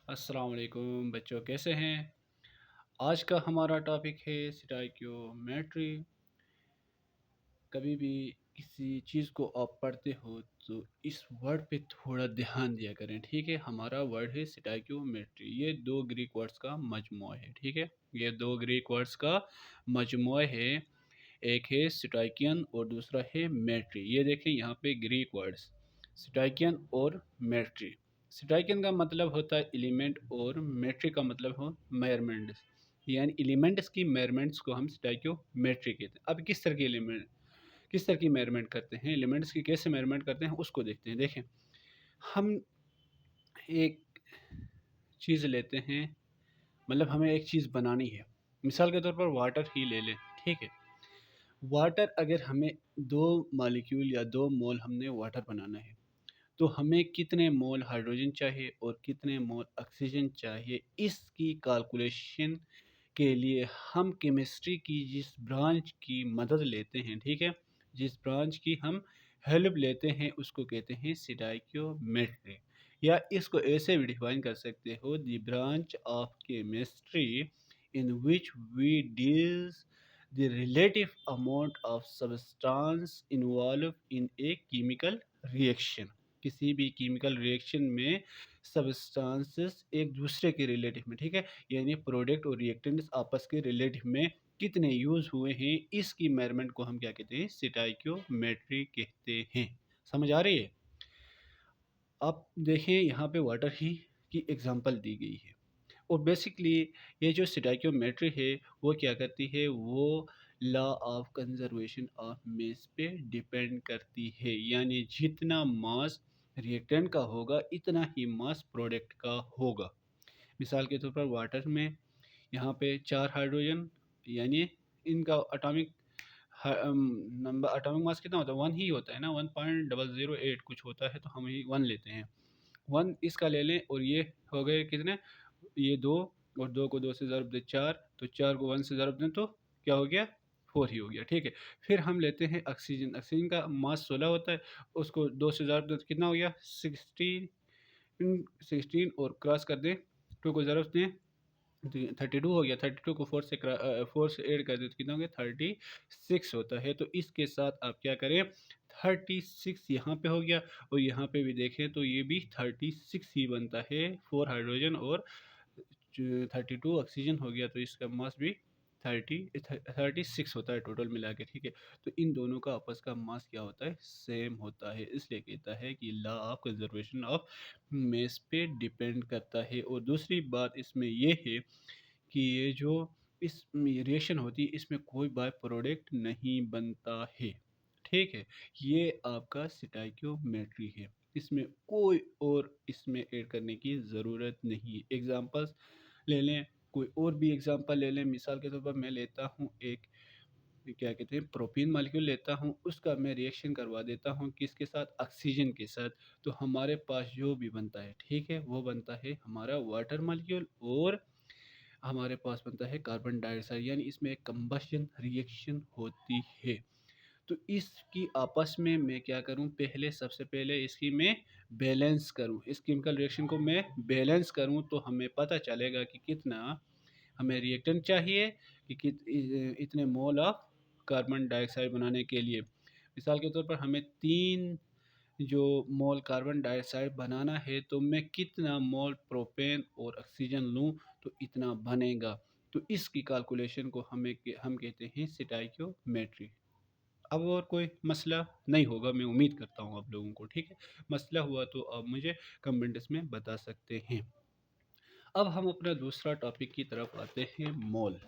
अस्सलाम वालेकुम बच्चों, कैसे हैं? आज का हमारा टॉपिक है स्टोइकियोमेट्री। कभी भी किसी चीज़ को आप पढ़ते हो तो इस वर्ड पे थोड़ा ध्यान दिया करें, ठीक है? हमारा वर्ड है स्टोइकियोमेट्री। ये दो ग्रीक वर्ड्स का मजमूआ है, ठीक है? ये दो ग्रीक वर्ड्स का मजमूआ है। एक है स्टोइकियन और दूसरा है मेट्री। ये देखें यहाँ पे ग्रीक वर्ड्स स्टोइकियन और मेट्री। स्टोइकियन का मतलब होता है एलिमेंट और मेट्री का मतलब हो मेजरमेंट्स, यानी एलिमेंट्स की मेजरमेंट्स को हम स्टोइकियोमेट्री कहते हैं। अब किस तरह की मेजरमेंट करते हैं, एलिमेंट्स की कैसे मेजरमेंट करते हैं उसको देखते हैं। देखें, हम एक चीज़ लेते हैं, मतलब हमें एक चीज़ बनानी है। मिसाल के तौर पर वाटर ही ले लें, ठीक है? वाटर अगर हमें 2 मॉलिक्यूल या 2 मोल हमने वाटर बनाना है, तो हमें कितने मोल हाइड्रोजन चाहिए और कितने मोल ऑक्सीजन चाहिए, इसकी कैलकुलेशन के लिए हम केमिस्ट्री की जिस ब्रांच की मदद लेते हैं, ठीक है? जिस ब्रांच की हम हेल्प लेते हैं उसको कहते हैं स्टोइकियोमेट्री। या इसको ऐसे भी डिफाइन कर सकते हो, the branch of chemistry in which we deals the relative amount of substance involved in a chemical reaction। किसी भी केमिकल रिएक्शन में सब्सटेंसेस एक दूसरे के रिलेटिव में, ठीक है, यानी प्रोडक्ट और रिएक्टेंट्स आपस के रिलेटिव में कितने यूज हुए हैं, इसकी मेजरमेंट को हम क्या कहते हैं? स्टोइकियोमेट्री कहते हैं। समझ आ रही है? आप देखें यहाँ पे वाटर ही की एग्जांपल दी गई है, और बेसिकली ये जो स्टोइकियोमेट्री है वो क्या करती है, वो law of conservation of mass पे डिपेंड करती है। यानी जितना मास रिएक्टेंट का होगा इतना ही मास प्रोडक्ट का होगा। मिसाल के तौर पर वाटर में यहाँ पे 4 हाइड्रोजन, यानी इनका अटोमिक नंबर, अटोमिक मास कितना होता है? 1 ही होता है ना, 1.008 कुछ होता है, तो हम ही 1 लेते हैं। 1 इसका ले लें, और ये हो गए कितने? ये 2, और 2 को 2 से ज़रब दें 4, तो 4 को 1 से ज़रब दें तो क्या हो गया? 4 ही हो गया, ठीक है। फिर हम लेते हैं ऑक्सीजन। ऑक्सीजन का मास 16 होता है, उसको 2 से ज़रब दें तो कितना हो गया? 16 और क्रॉस कर दें, 2 को ज़रब दें तो 32 हो गया। 32 को 4 से ऐड कर दें तो कितना हो गया? 36 होता है। तो इसके साथ आप क्या करें? 36 यहाँ पे हो गया, और यहाँ पे भी देखें तो ये भी 36 ही बनता है। 4 हाइड्रोजन और 32 ऑक्सीजन हो गया, तो इसका मास भी 36 होता है टोटल मिला के, ठीक है। तो इन दोनों का आपस का मास क्या होता है? सेम होता है। इसलिए कहता है कि law of conservation of mess पे डिपेंड करता है। और दूसरी बात इसमें ये है कि ये जो इस रिएक्शन होती है इसमें कोई बाय प्रोडक्ट नहीं बनता है, ठीक है। ये आपका स्टोइकियोमेट्री है, इसमें कोई और इसमें ऐड करने की ज़रूरत नहीं। एग्जांपल्स ले लें, कोई और भी एग्जांपल ले लें। मिसाल के तौर पर मैं लेता हूँ एक, क्या कहते हैं, प्रोपीन मालिक्यूल लेता हूँ, उसका मैं रिएक्शन करवा देता हूँ किसके साथ? ऑक्सीजन के साथ। तो हमारे पास जो भी बनता है, ठीक है, वो बनता है हमारा वाटर मालिक्यूल, और हमारे पास बनता है कार्बन डाइऑक्साइड। यानी इसमें एक कंबशन रिएक्शन होती है। तो इसकी आपस में मैं क्या करूं? पहले, सबसे पहले इसकी मैं बैलेंस करूं, इस केमिकल रिएक्शन को मैं बैलेंस करूं, तो हमें पता चलेगा कि कितना हमें रिएक्टेंट चाहिए, कि इतने मोल ऑफ कार्बन डाइऑक्साइड बनाने के लिए। मिसाल के तौर पर हमें 3 जो मोल कार्बन डाइऑक्साइड बनाना है, तो मैं कितना मोल प्रोपेन और ऑक्सीजन लूं तो इतना बनेगा। तो इसकी कैलकुलेशन को हम कहते हैं स्टोइकियोमेट्री। अब और कोई मसला नहीं होगा, मैं उम्मीद करता हूँ आप लोगों को, ठीक है। मसला हुआ तो आप मुझे कमेंट्स में बता सकते हैं। अब हम अपना दूसरा टॉपिक की तरफ आते हैं, मोल।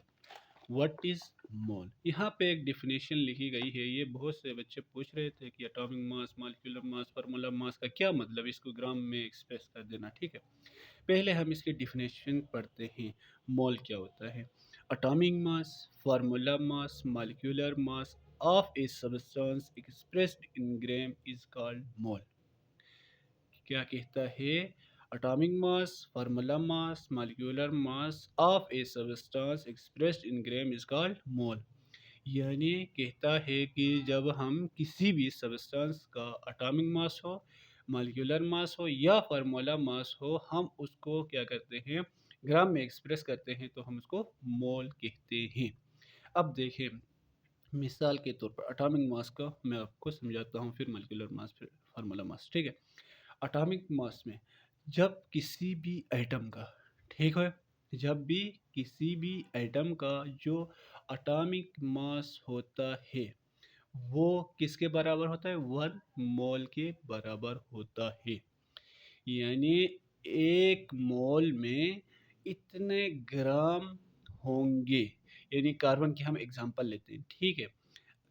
व्हाट इज़ मोल? यहाँ पे एक डिफिनेशन लिखी गई है। ये बहुत से बच्चे पूछ रहे थे कि एटॉमिक मास, मॉलिक्यूलर मास, फार्मूला मास का क्या मतलब, इसको ग्राम में एक्सप्रेस कर देना, ठीक है। पहले हम इसकी डिफिनेशन पढ़ते हैं। मोल क्या होता है? Atomic mass, formula mass, molecular mass of a substance expressed in gram is called mole. क्या कहता है? Atomic mass, formula mass, molecular mass of a substance expressed in gram is called mole. यानी कहता है कि जब हम किसी भी सब्सटेंस का एटॉमिक मास हो मालिक्यूलर मास हो या फार्मूला मास हो, हम उसको क्या करते हैं, ग्राम में एक्सप्रेस करते हैं तो हम उसको मोल कहते हैं। अब देखिए, मिसाल के तौर पर एटॉमिक मास का मैं आपको समझाता हूँ, फिर मॉलिक्यूलर मास, फिर फार्मूला मास, ठीक है। एटॉमिक मास में जब किसी भी एटम का, ठीक है, जब भी किसी भी एटम का जो एटॉमिक मास होता है वो किसके बराबर होता है, 1 मोल के बराबर होता है। यानी 1 मोल में इतने ग्राम होंगे। यानी कार्बन की हम एग्जांपल लेते हैं, ठीक है।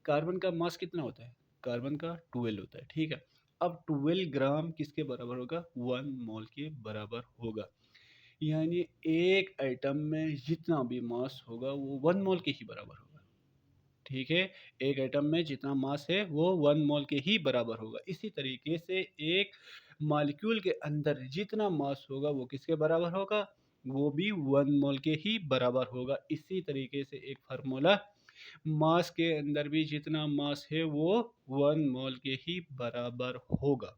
कार्बन का मास कितना होता है, कार्बन का 12 होता है, ठीक है। अब 12 ग्राम किसके बराबर होगा, 1 मोल के बराबर होगा। यानी एक एटम में जितना भी मास होगा वो 1 मोल के ही बराबर होगा, ठीक है। एक एटम में जितना मास है वो 1 मोल के ही बराबर होगा। इसी तरीके से एक मॉलिक्यूल के अंदर जितना मास होगा वो किसके बराबर होगा, वो भी 1 मोल के ही बराबर होगा। इसी तरीके से एक फार्मूला मास के अंदर भी जितना मास है वो 1 मोल के ही बराबर होगा।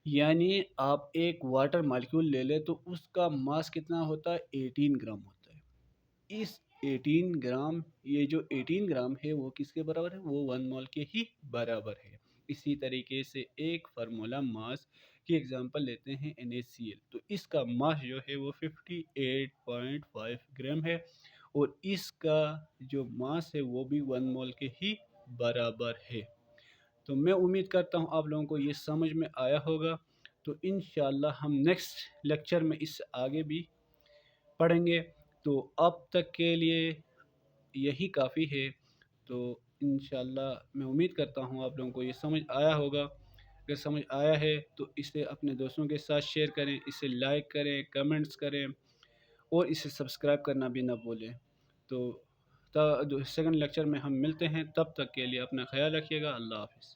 यानी आप एक वाटर मॉलिक्यूल ले लें तो उसका मास कितना होता है, 18 ग्राम होता है। इस 18 ग्राम, ये जो 18 ग्राम है वो किसके बराबर है, वो 1 मोल के ही बराबर है। इसी तरीके से एक फार्मूला मास की एग्जांपल लेते हैं NaCl, तो इसका मास जो है वो 58.5 ग्राम है, और इसका जो मास है वो भी 1 मोल के ही बराबर है। तो मैं उम्मीद करता हूँ आप लोगों को ये समझ में आया होगा। तो इंशाल्लाह हम नेक्स्ट लेक्चर में इससे आगे भी पढ़ेंगे। तो अब तक के लिए यही काफ़ी है। तो इंशाल्लाह मैं उम्मीद करता हूँ आप लोगों को ये समझ आया होगा। अगर समझ आया है तो इसे अपने दोस्तों के साथ शेयर करें, इसे लाइक करें, कमेंट्स करें, और इसे सब्सक्राइब करना भी ना भूलें। तो सेकंड लेक्चर में हम मिलते हैं, तब तक के लिए अपना ख्याल रखिएगा। अल्लाह हाफ़िज़।